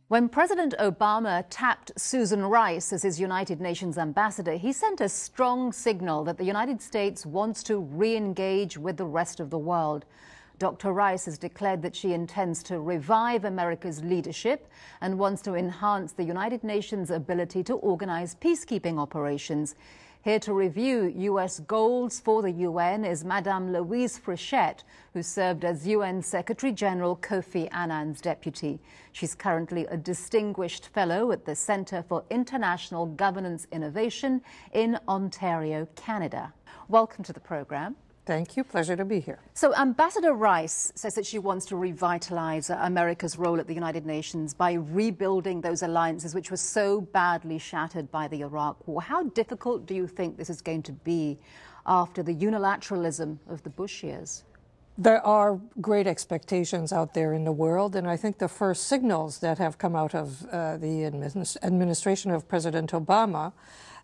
When President Obama tapped Susan Rice as his United Nations ambassador, he sent a strong signal that the United States wants to re-engage with the rest of the world. Dr. Rice has declared that she intends to revive America's leadership and wants to enhance the United Nations' ability to organize peacekeeping operations. Here to review U.S. goals for the UN is Madame Louise Frechette, who served as UN Secretary-General Kofi Annan's deputy. She's currently a distinguished fellow at the Centre for International Governance Innovation in Ontario, Canada. Welcome to the program. Thank you. Pleasure to be here. So Ambassador Rice says that she wants to revitalize America's role at the United Nations by rebuilding those alliances which were so badly shattered by the Iraq War. How difficult do you think this is going to be after the unilateralism of the Bush years? There are great expectations out there in the world, and I think the first signals that have come out of the administration of President Obama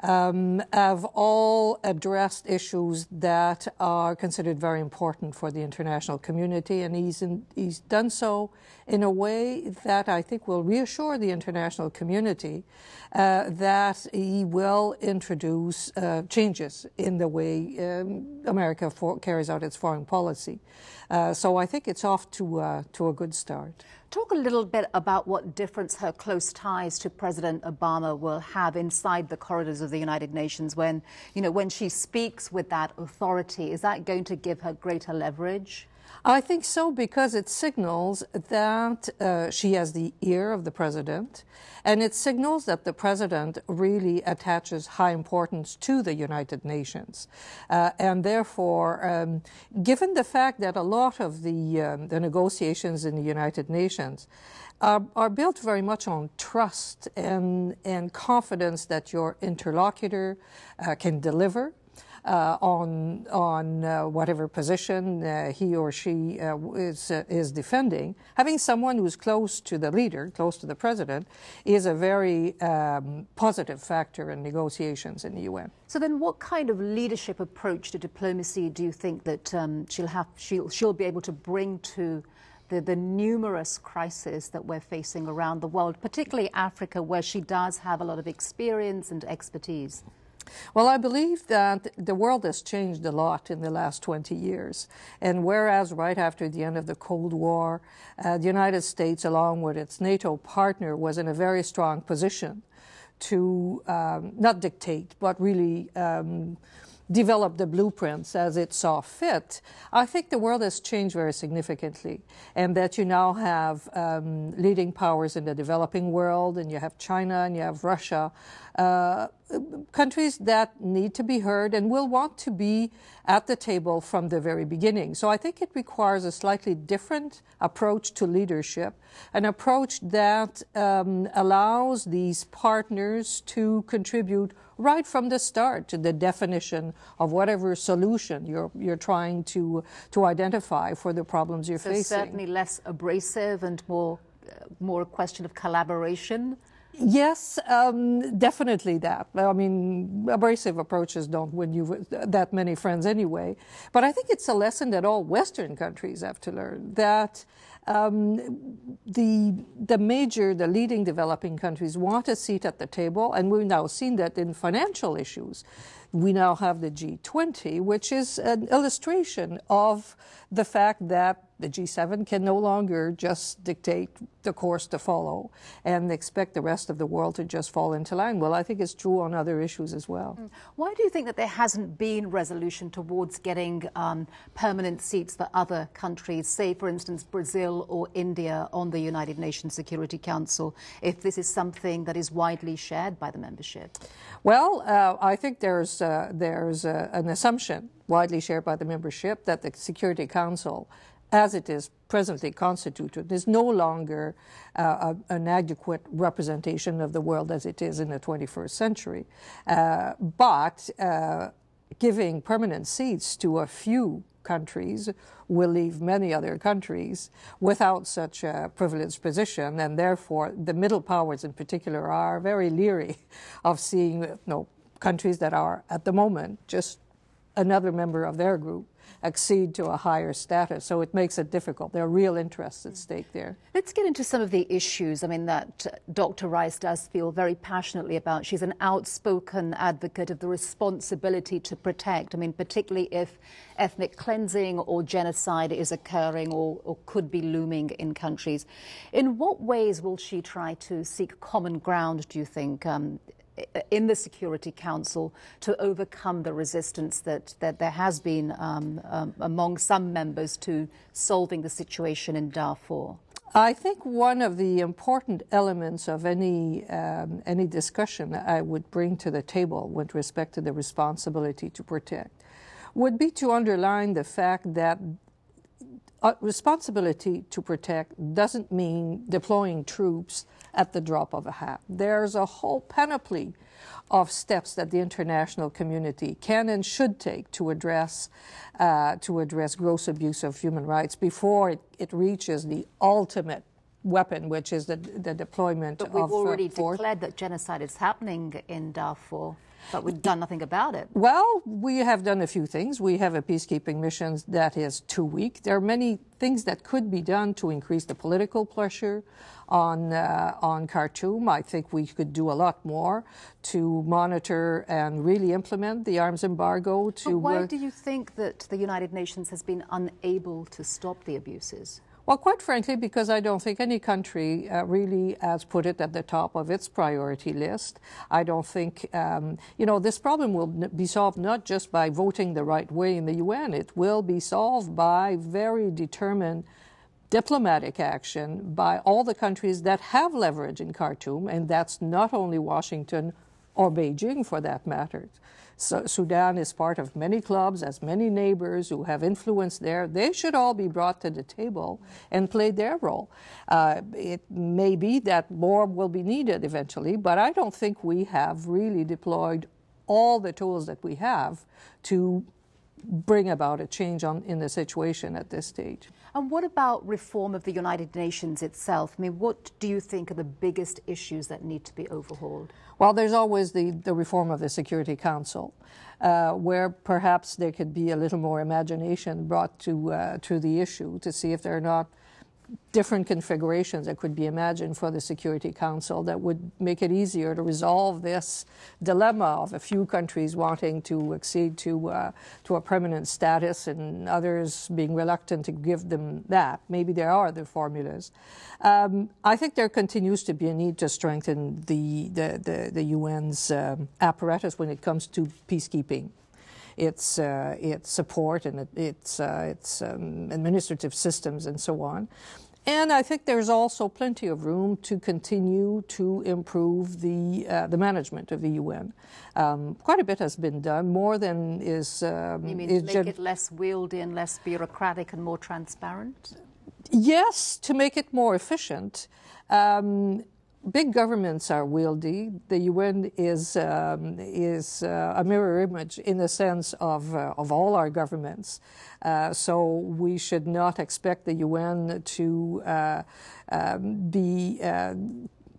have all addressed issues that are considered very important for the international community, and he's done so in a way that I think will reassure the international community that he will introduce changes in the way America carries out its foreign policy. So I think it's off to a good start. Talk a little bit about what difference her close ties to President Obama will have inside the corridors of the United Nations when she speaks with that authority. Is that going to give her greater leverage? I think so, because it signals that she has the ear of the president, and it signals that the president really attaches high importance to the United Nations. And therefore, given the fact that a lot of the negotiations in the United Nations are built very much on trust and confidence that your interlocutor can deliver on whatever position he or she is defending, having someone who's close to the leader, close to the president, is a very positive factor in negotiations in the UN. So then, what kind of leadership approach to diplomacy do you think that she'll be able to bring to the numerous crises that we're facing around the world, particularly Africa, where she does have a lot of experience and expertise? Well, I believe that the world has changed a lot in the last 20 years. And whereas right after the end of the Cold War, the United States, along with its NATO partner, was in a very strong position to not dictate, but really develop the blueprints as it saw fit, I think the world has changed very significantly, and that you now have leading powers in the developing world, and you have China and you have Russia, countries that need to be heard and will want to be at the table from the very beginning. So I think it requires a slightly different approach to leadership, an approach that allows these partners to contribute right from the start to the definition of whatever solution you're trying to identify for the problems you're facing. So certainly less abrasive and more a question of collaboration. Yes, definitely that. I mean, abrasive approaches don't win you that many friends anyway. But I think it's a lesson that all Western countries have to learn, that the leading developing countries want a seat at the table, and we've now seen that in financial issues. We now have the G20, which is an illustration of the fact that the G7 can no longer just dictate the course to follow and expect the rest of the world to just fall into line. Well, I think it's true on other issues as well. Why do you think that there hasn't been resolution towards getting permanent seats for other countries, say, for instance, Brazil or India, on the United Nations Security Council, if this is something that is widely shared by the membership? Well, I think there's an assumption widely shared by the membership that the Security Council, as it is presently constituted, is no longer an adequate representation of the world as it is in the 21st century. But giving permanent seats to a few countries will leave many other countries without such a privileged position, and therefore the middle powers in particular are very leery of seeing countries that are at the moment just another member of their group accede to a higher status. So it makes it difficult. There are real interests at stake there. Let's get into some of the issues, I mean, that Dr. Rice does feel very passionately about. She's an outspoken advocate of the responsibility to protect. I mean, particularly if ethnic cleansing or genocide is occurring or could be looming in countries. In what ways will she try to seek common ground, do you think, in the Security Council to overcome the resistance that there has been among some members to solving the situation in Darfur? I think one of the important elements of any discussion I would bring to the table with respect to the responsibility to protect would be to underline the fact that responsibility to protect doesn't mean deploying troops at the drop of a hat. There's a whole panoply of steps that the international community can and should take to address gross abuse of human rights before it reaches the ultimate weapon, which is the deployment of force. But we've already declared that genocide is happening in Darfur, but we've done nothing about it. Well, we have done a few things. We have a peacekeeping mission that is too weak. There are many things that could be done to increase the political pressure on Khartoum. I think we could do a lot more to monitor and really implement the arms embargo. But why do you think that the United Nations has been unable to stop the abuses? Well, quite frankly, because I don't think any country really has put it at the top of its priority list. I don't think, this problem will be solved not just by voting the right way in the UN. It will be solved by very determined diplomatic action by all the countries that have leverage in Khartoum, and that's not only Washington or Beijing for that matter. So Sudan is part of many clubs, has many neighbors who have influence there. They should all be brought to the table and play their role. It may be that more will be needed eventually, but I don't think we have really deployed all the tools that we have to bring about a change in the situation at this stage. And what about reform of the United Nations itself? I mean, what do you think are the biggest issues that need to be overhauled? Well, there's always the reform of the Security Council, where perhaps there could be a little more imagination brought to the issue to see if there are not different configurations that could be imagined for the Security Council that would make it easier to resolve this dilemma of a few countries wanting to accede to a permanent status and others being reluctant to give them that. Maybe there are other formulas. I think there continues to be a need to strengthen the UN's apparatus when it comes to peacekeeping. Its support and its administrative systems and so on. And I think there's also plenty of room to continue to improve the management of the UN. Quite a bit has been done, more than is... You mean to make it less wieldy and less bureaucratic and more transparent? Yes, to make it more efficient. Big governments are wieldy. The UN is a mirror image in the sense of all our governments. So we should not expect the UN to be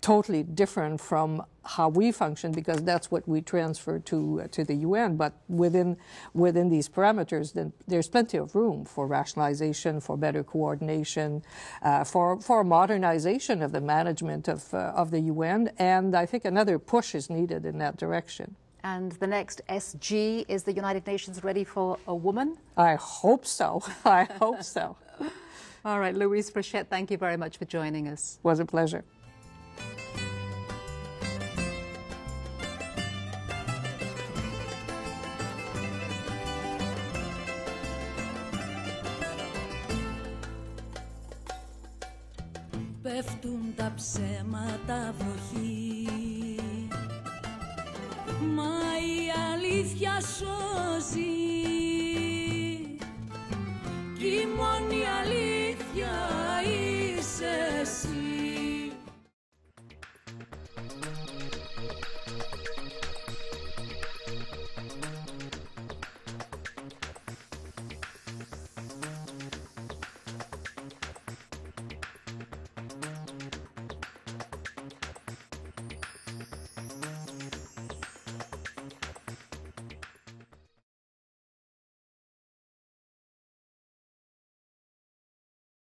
totally different from how we function, because that's what we transfer to the UN. But within these parameters, then there's plenty of room for rationalization, for better coordination, for modernization of the management of the UN. And I think another push is needed in that direction. And the next SG, is the United Nations ready for a woman? I hope so. I hope so. All right, Louise Frechette, thank you very much for joining us. It was a pleasure. Πέφτουν τα ψέματα βροχή, μα η αλήθεια σώζει. Κι